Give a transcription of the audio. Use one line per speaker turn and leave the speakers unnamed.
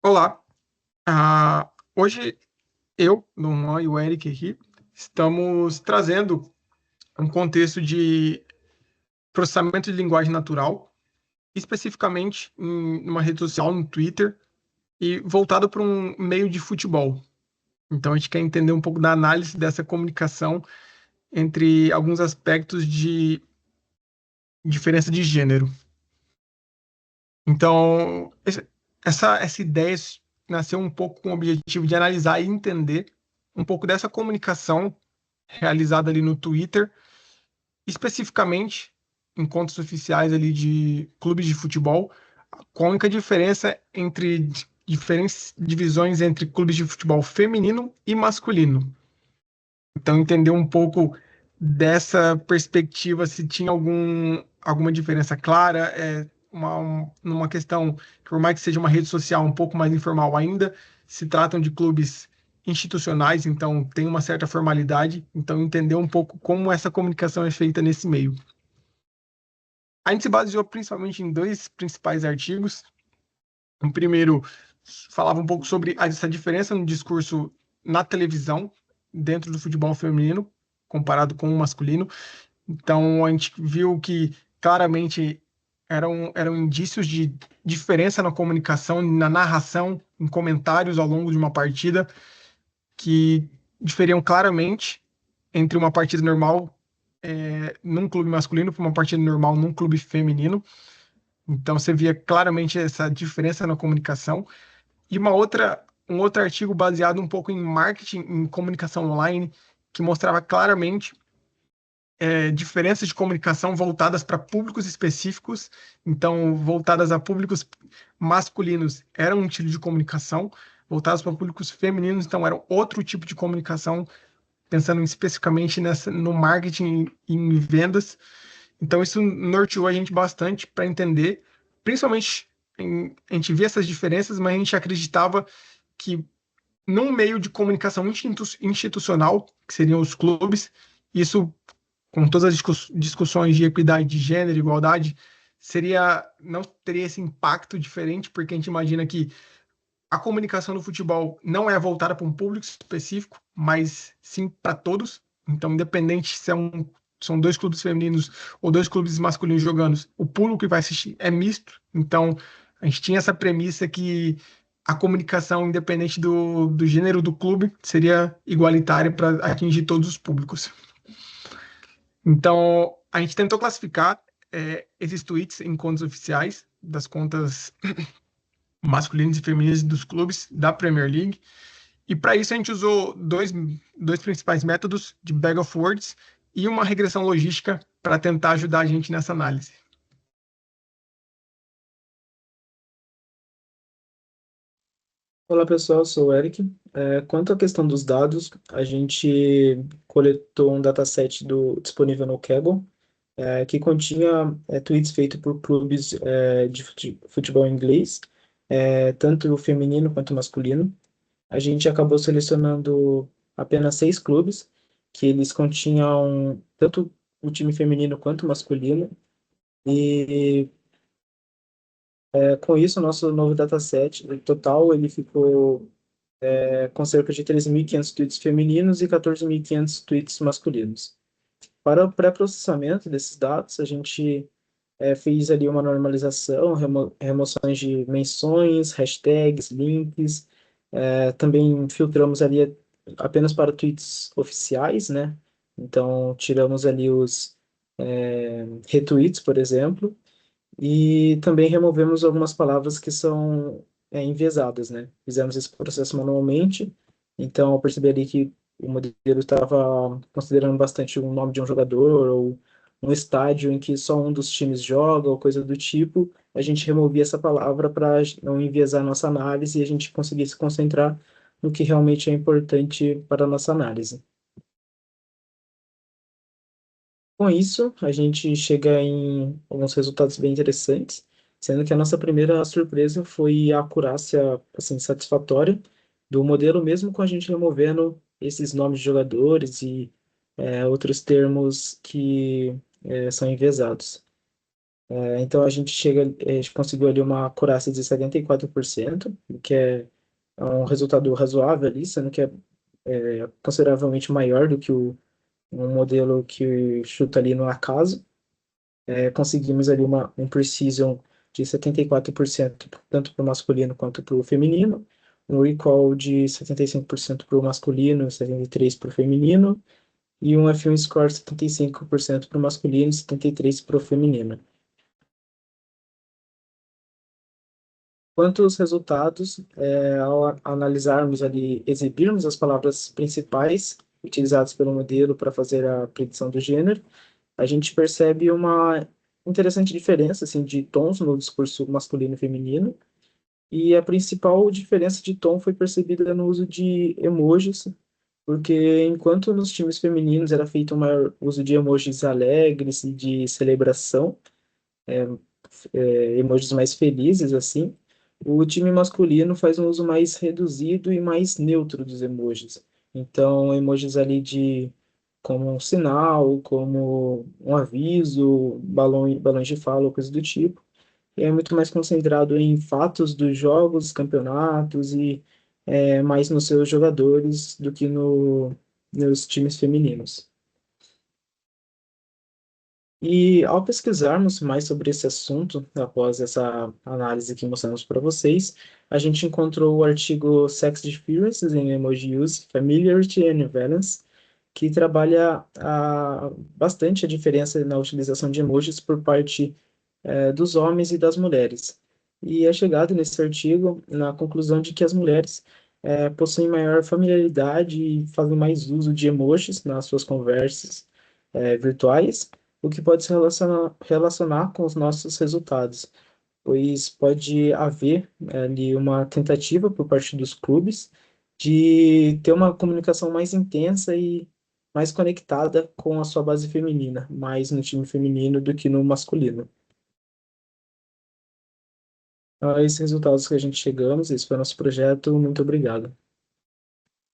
Olá, hoje eu, Luan e o Eric aqui estamos trazendo um contexto de processamento de linguagem natural, especificamente em uma rede social, no Twitter, e voltado para um meio de futebol. Então a gente quer entender um pouco da análise dessa comunicação entre alguns aspectos de diferença de gênero. Então, essa ideia nasceu um pouco com o objetivo de analisar e entender um pouco dessa comunicação realizada ali no Twitter, especificamente em contas oficiais ali de clubes de futebol, qual a única diferença entre diferentes divisões entre clubes de futebol feminino e masculino. Então, entender um pouco dessa perspectiva, se tinha alguma diferença clara, numa questão que, por mais que seja uma rede social um pouco mais informal ainda, se tratam de clubes institucionais, então tem uma certa formalidade, então entender um pouco como essa comunicação é feita nesse meio. A gente se baseou principalmente em dois principais artigos. O primeiro falava um pouco sobre essa diferença no discurso na televisão, dentro do futebol feminino, comparado com o masculino. Então, a gente viu que claramente eram indícios de diferença na comunicação, na narração, em comentários ao longo de uma partida, que diferiam claramente entre uma partida normal num clube masculino para uma partida normal num clube feminino. Então, você via claramente essa diferença na comunicação. E um outro artigo baseado um pouco em marketing, em comunicação online, que mostrava claramente diferenças de comunicação voltadas para públicos específicos. Então, voltadas a públicos masculinos era um estilo de comunicação, voltadas para públicos femininos, então era outro tipo de comunicação, pensando especificamente no marketing e em vendas. Então, isso norteou a gente bastante para entender, principalmente a gente via essas diferenças, mas a gente acreditava que num meio de comunicação institucional, que seriam os clubes, isso, com todas as discussões de equidade de gênero, igualdade, não teria esse impacto diferente, porque a gente imagina que a comunicação no futebol não é voltada para um público específico, mas sim para todos. Então, independente se são dois clubes femininos ou dois clubes masculinos jogando, o público que vai assistir é misto. Então, a gente tinha essa premissa que a comunicação, independente do gênero do clube, seria igualitária para atingir todos os públicos. Então, a gente tentou classificar esses tweets em contas oficiais, das contas masculinas e femininas dos clubes da Premier League. E para isso a gente usou dois principais métodos de Bag of Words e uma regressão logística para tentar ajudar a gente nessa análise.
Olá pessoal, eu sou o Eric. Quanto à questão dos dados, a gente coletou um dataset disponível no Kaggle, que continha tweets feitos por clubes de futebol inglês, tanto o feminino quanto o masculino. A gente acabou selecionando apenas 6 clubes, que eles continham tanto o time feminino quanto o masculino, e com isso, o nosso novo dataset, no total, ele ficou com cerca de 13.500 tweets femininos e 14.500 tweets masculinos. Para o pré-processamento desses dados, a gente fez ali uma normalização, remoções de menções, hashtags, links, também filtramos ali apenas para tweets oficiais, né? Então, tiramos ali os retweets, por exemplo, e também removemos algumas palavras que são enviesadas, né? Fizemos esse processo manualmente, então eu percebi ali que o modelo estava considerando bastante o nome de um jogador ou um estádio em que só um dos times joga ou coisa do tipo. A gente removia essa palavra para não enviesar a nossa análise e a gente conseguir se concentrar no que realmente é importante para a nossa análise. Com isso, a gente chega em alguns resultados bem interessantes, sendo que a nossa primeira surpresa foi a acurácia, assim, satisfatória do modelo, mesmo com a gente removendo esses nomes de jogadores e outros termos que são enviesados. Então a gente conseguiu ali uma acurácia de 74%, o que é um resultado razoável ali, sendo que é consideravelmente maior do que um modelo que chuta ali no acaso. Conseguimos ali um precision de 74%, tanto para o masculino quanto para o feminino, um recall de 75% para o masculino, 73% para o feminino, e um F1 score 75% para o masculino e 73% para o feminino. Quanto aos resultados, ao analisarmos ali, exibirmos as palavras principais utilizadas pelo modelo para fazer a predição do gênero, a gente percebe uma interessante diferença assim, de tons no discurso masculino e feminino, e a principal diferença de tom foi percebida no uso de emojis, porque enquanto nos times femininos era feito um maior uso de emojis alegres e de celebração, emojis mais felizes, assim, o time masculino faz um uso mais reduzido e mais neutro dos emojis. Então, emojis ali de como um sinal, como um aviso, balões de fala, ou coisa do tipo. E é muito mais concentrado em fatos dos jogos, campeonatos e mais nos seus jogadores do que nos times femininos. E ao pesquisarmos mais sobre esse assunto, após essa análise que mostramos para vocês, a gente encontrou o artigo Sex Differences in Emoji Use, Familiarity and Valence, que trabalha bastante a diferença na utilização de emojis por parte dos homens e das mulheres. E é chegado nesse artigo na conclusão de que as mulheres possuem maior familiaridade e fazem mais uso de emojis nas suas conversas virtuais, o que pode se relacionar com os nossos resultados, pois pode haver ali uma tentativa por parte dos clubes de ter uma comunicação mais intensa e mais conectada com a sua base feminina, mais no time feminino do que no masculino. A esses resultados que a gente chegamos, esse foi o nosso projeto. Muito obrigado.